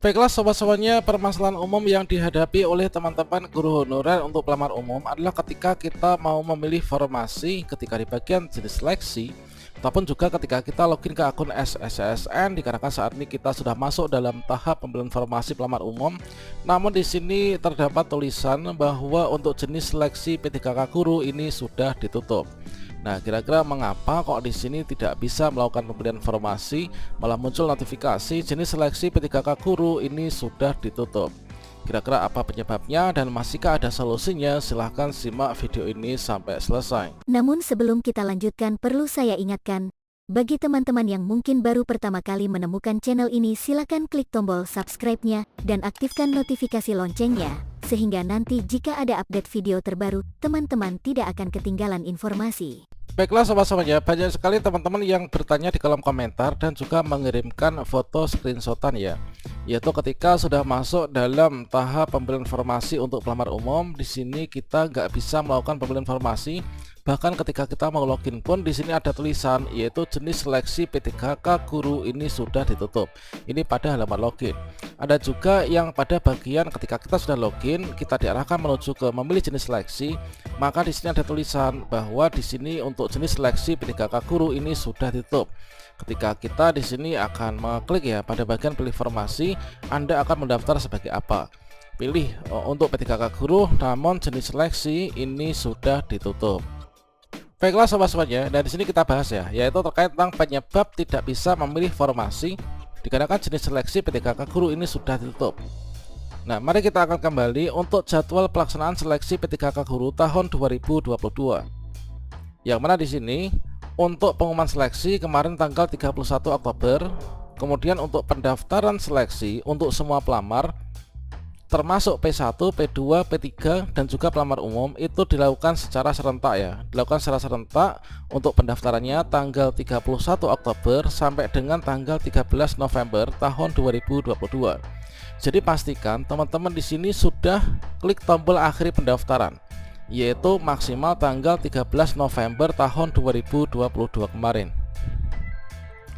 Baiklah sobat-sobatnya, permasalahan umum yang dihadapi oleh teman-teman guru honorer untuk pelamar umum adalah ketika kita mau memilih formasi ketika di bagian jenis seleksi ataupun juga ketika kita login ke akun SSCSN, dikarenakan saat ini kita sudah masuk dalam tahap pembelian formasi pelamar umum. Namun di sini terdapat tulisan bahwa untuk jenis seleksi P3K Guru ini sudah ditutup. Nah, kira-kira mengapa kok di sini tidak bisa melakukan pembelian formasi, malah muncul notifikasi jenis seleksi P3K Guru ini sudah ditutup? Kira-kira apa penyebabnya dan masihkah ada solusinya? Silahkan simak video ini sampai selesai. Namun sebelum kita lanjutkan, perlu saya ingatkan, bagi teman-teman yang mungkin baru pertama kali menemukan channel ini, silakan klik tombol subscribe-nya dan aktifkan notifikasi loncengnya, sehingga nanti jika ada update video terbaru, teman-teman tidak akan ketinggalan informasi. Baiklah sobat-sobatnya, banyak sekali teman-teman yang bertanya di kolom komentar dan juga mengirimkan foto screenshotan ya, yaitu ketika sudah masuk dalam tahap pembelian formasi untuk pelamar umum, di sini kita nggak bisa melakukan pembelian formasi. Bahkan ketika kita mau login pun di sini ada tulisan yaitu jenis seleksi P3K Guru ini sudah ditutup. Ini pada halaman login. Ada juga yang pada bagian ketika kita sudah login, kita diarahkan menuju ke memilih jenis seleksi, maka di sini ada tulisan bahwa di sini untuk jenis seleksi P3K Guru ini sudah ditutup. Ketika kita di sini akan mengklik ya pada bagian pilih formasi, Anda akan mendaftar sebagai apa? Pilih untuk P3K Guru, namun jenis seleksi ini sudah ditutup. Baiklah sobat-sobatnya, dan di sini kita bahas ya, yaitu terkait tentang penyebab tidak bisa memilih formasi dikarenakan jenis seleksi P3K Guru ini sudah ditutup. Nah, mari kita akan kembali untuk jadwal pelaksanaan seleksi P3K Guru tahun 2022. Yang mana di sini untuk pengumuman seleksi kemarin tanggal 31 Oktober, kemudian untuk pendaftaran seleksi untuk semua pelamar termasuk P1, P2, P3 dan juga pelamar umum itu dilakukan secara serentak ya. Dilakukan secara serentak untuk pendaftarannya tanggal 31 Oktober sampai dengan tanggal 13 November tahun 2022. Jadi pastikan teman-teman di sini sudah klik tombol akhiri pendaftaran, yaitu maksimal tanggal 13 November tahun 2022 kemarin.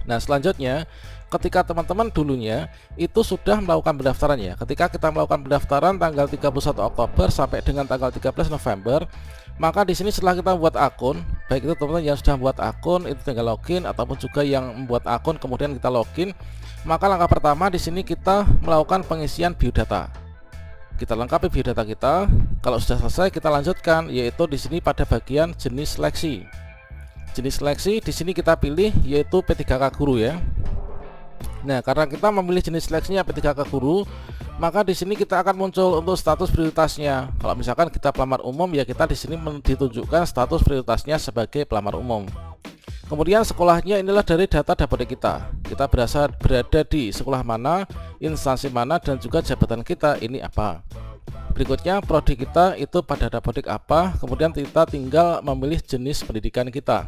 Nah, selanjutnya ketika teman-teman dulunya itu sudah melakukan pendaftaran ya, ketika kita melakukan pendaftaran tanggal 31 Oktober sampai dengan tanggal 13 November, maka di sini setelah kita membuat akun, baik itu teman-teman yang sudah membuat akun itu tinggal login ataupun juga yang membuat akun kemudian kita login, maka langkah pertama di sini kita melakukan pengisian biodata. Kita lengkapi biodata kita. Kalau sudah selesai kita lanjutkan, yaitu di sini pada bagian jenis seleksi. Jenis seleksi di sini kita pilih yaitu P3K Guru ya. Nah, karena kita memilih jenis seleksinya P3K Guru, maka di sini kita akan muncul untuk status prioritasnya. Kalau misalkan kita pelamar umum ya, kita di sini ditunjukkan status prioritasnya sebagai pelamar umum. Kemudian sekolahnya inilah dari data Dapodik kita. Kita berada di sekolah mana, instansi mana, dan juga jabatan kita ini apa. Berikutnya prodi kita itu pada Dapodik apa, kemudian kita tinggal memilih jenis pendidikan kita.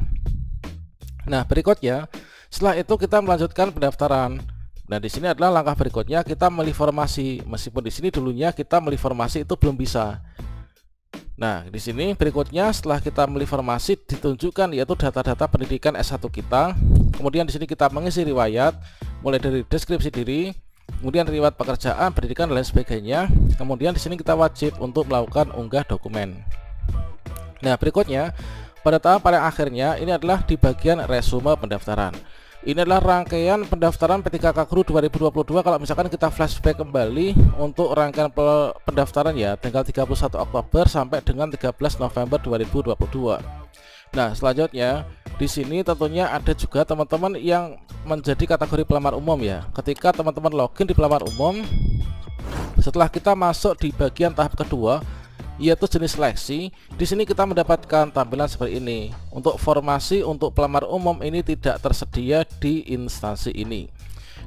Nah, berikutnya setelah itu kita melanjutkan pendaftaran. Nah, di sini adalah langkah berikutnya kita memilih formasi. Meskipun di sini dulunya kita memilih formasi itu belum bisa. Nah, di sini berikutnya setelah kita memilih formasi ditunjukkan yaitu data-data pendidikan S1 kita. Kemudian di sini kita mengisi riwayat mulai dari deskripsi diri, kemudian riwayat pekerjaan, pendidikan dan lain sebagainya. Kemudian di sini kita wajib untuk melakukan unggah dokumen. Nah, berikutnya pada tahap paling akhirnya ini adalah di bagian resume pendaftaran. Ini adalah rangkaian pendaftaran P3K Guru 2022 kalau misalkan kita flashback kembali untuk rangkaian pendaftaran ya, tanggal 31 Oktober sampai dengan 13 November 2022. Nah, selanjutnya di sini tentunya ada juga teman-teman yang menjadi kategori pelamar umum ya. Ketika teman-teman login di pelamar umum, setelah kita masuk di bagian tahap kedua yaitu jenis seleksi, di sini kita mendapatkan tampilan seperti ini. Untuk formasi untuk pelamar umum ini tidak tersedia di instansi ini.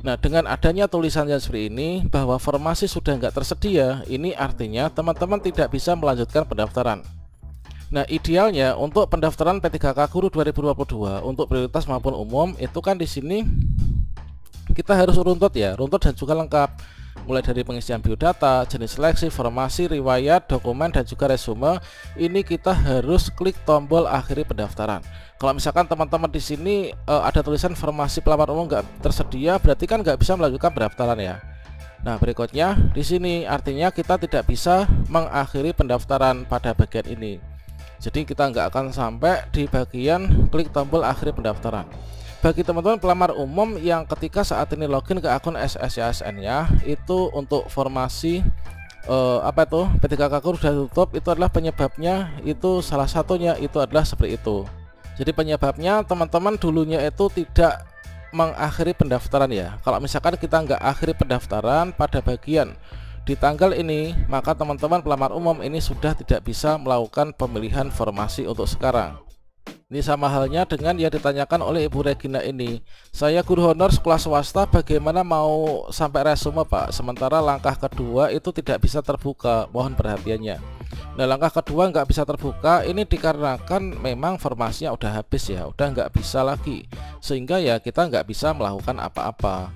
Nah, dengan adanya tulisannya seperti ini bahwa formasi sudah nggak tersedia, ini artinya teman-teman tidak bisa melanjutkan pendaftaran. Nah, idealnya untuk pendaftaran P3K Guru 2022 untuk prioritas maupun umum itu kan di sini kita harus runtut ya, runtut dan juga lengkap. Mulai dari pengisian biodata, jenis seleksi, formasi, riwayat, dokumen, dan juga resume. Ini kita harus klik tombol akhiri pendaftaran. Kalau misalkan teman-teman di sini ada tulisan formasi pelamar umum nggak tersedia, berarti kan nggak bisa melanjutkan pendaftaran ya. Nah, berikutnya di sini artinya kita tidak bisa mengakhiri pendaftaran pada bagian ini. Jadi kita nggak akan sampai di bagian klik tombol akhiri pendaftaran. Bagi teman-teman pelamar umum yang ketika saat ini login ke akun SSYSN-nya, itu untuk formasi P3K Guru sudah tutup, itu adalah penyebabnya, itu salah satunya itu adalah seperti itu. Jadi penyebabnya teman-teman dulunya itu tidak mengakhiri pendaftaran ya. Kalau misalkan kita nggak akhiri pendaftaran pada bagian di tanggal ini, maka teman-teman pelamar umum ini sudah tidak bisa melakukan pemilihan formasi untuk sekarang. Ini sama halnya dengan yang ditanyakan oleh Ibu Regina ini. Saya guru honor sekolah swasta, bagaimana mau sampai resume Pak? Sementara langkah kedua itu tidak bisa terbuka, mohon perhatiannya. Nah, langkah kedua nggak bisa terbuka ini dikarenakan memang formasinya udah habis ya, udah nggak bisa lagi, sehingga ya kita nggak bisa melakukan apa-apa.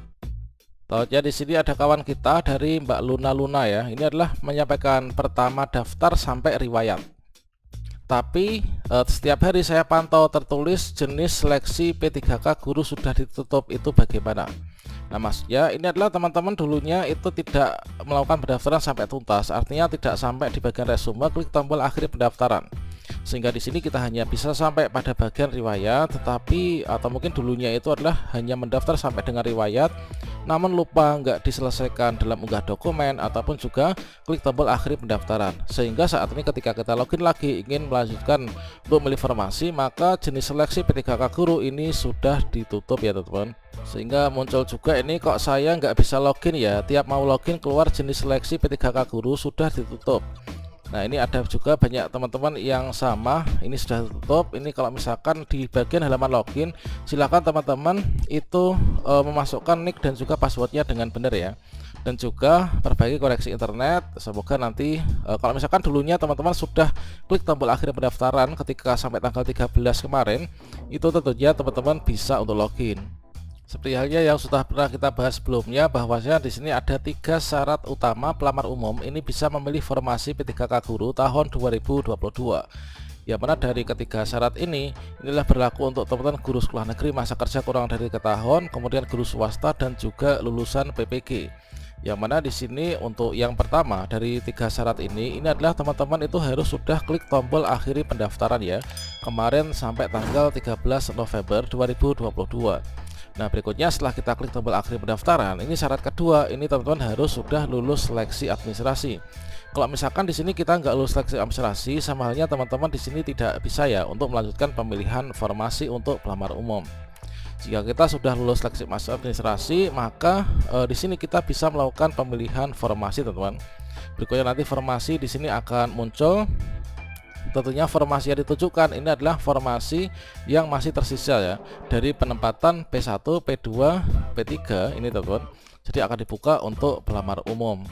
Tahunya di sini ada kawan kita dari Mbak Luna ya. Ini adalah menyampaikan pertama daftar sampai riwayat. Tapi setiap hari saya pantau tertulis jenis seleksi P3K Guru sudah ditutup, itu bagaimana? Nah, maksudnya ini adalah teman-teman dulunya itu tidak melakukan pendaftaran sampai tuntas, artinya tidak sampai di bagian resume, klik tombol akhiri pendaftaran. Sehingga di sini kita hanya bisa sampai pada bagian riwayat, tetapi atau mungkin dulunya itu adalah hanya mendaftar sampai dengan riwayat, namun lupa nggak diselesaikan dalam unggah dokumen ataupun juga klik tombol akhiri pendaftaran. Sehingga saat ini ketika kita login lagi ingin melanjutkan untuk memilih formasi, maka jenis seleksi P3K Guru ini sudah ditutup ya teman-teman. Sehingga muncul juga ini, kok saya nggak bisa login ya, tiap mau login keluar jenis seleksi P3K Guru sudah ditutup. Nah, ini ada juga banyak teman-teman yang sama, ini sudah tutup. Ini kalau misalkan di bagian halaman login, silakan teman-teman itu memasukkan nick dan juga passwordnya dengan benar ya. Dan juga perbaiki koneksi internet. Semoga nanti kalau misalkan dulunya teman-teman sudah klik tombol akhir pendaftaran ketika sampai tanggal 13 kemarin, itu tentunya teman-teman bisa untuk login. Seperti halnya yang sudah pernah kita bahas sebelumnya, bahwasanya di sini ada 3 syarat utama pelamar umum ini bisa memilih formasi P3K Guru tahun 2022. Yang mana dari ketiga syarat ini inilah berlaku untuk teman-teman guru sekolah negeri masa kerja kurang dari 3 tahun, kemudian guru swasta dan juga lulusan PPG. Yang mana di sini untuk yang pertama dari 3 syarat ini adalah teman-teman itu harus sudah klik tombol akhiri pendaftaran ya, kemarin sampai tanggal 13 November 2022. Nah, berikutnya setelah kita klik tombol akhir pendaftaran, ini syarat kedua, ini teman-teman harus sudah lulus seleksi administrasi. Kalau misalkan di sini kita nggak lulus seleksi administrasi, sama halnya teman-teman di sini tidak bisa ya untuk melanjutkan pemilihan formasi untuk pelamar umum. Jika kita sudah lulus seleksi administrasi, maka di sini kita bisa melakukan pemilihan formasi, teman-teman. Berikutnya nanti formasi di sini akan muncul. Tentunya formasi yang ditujukan ini adalah formasi yang masih tersisa ya dari penempatan P1, P2, P3 ini teman-teman. Jadi akan dibuka untuk pelamar umum.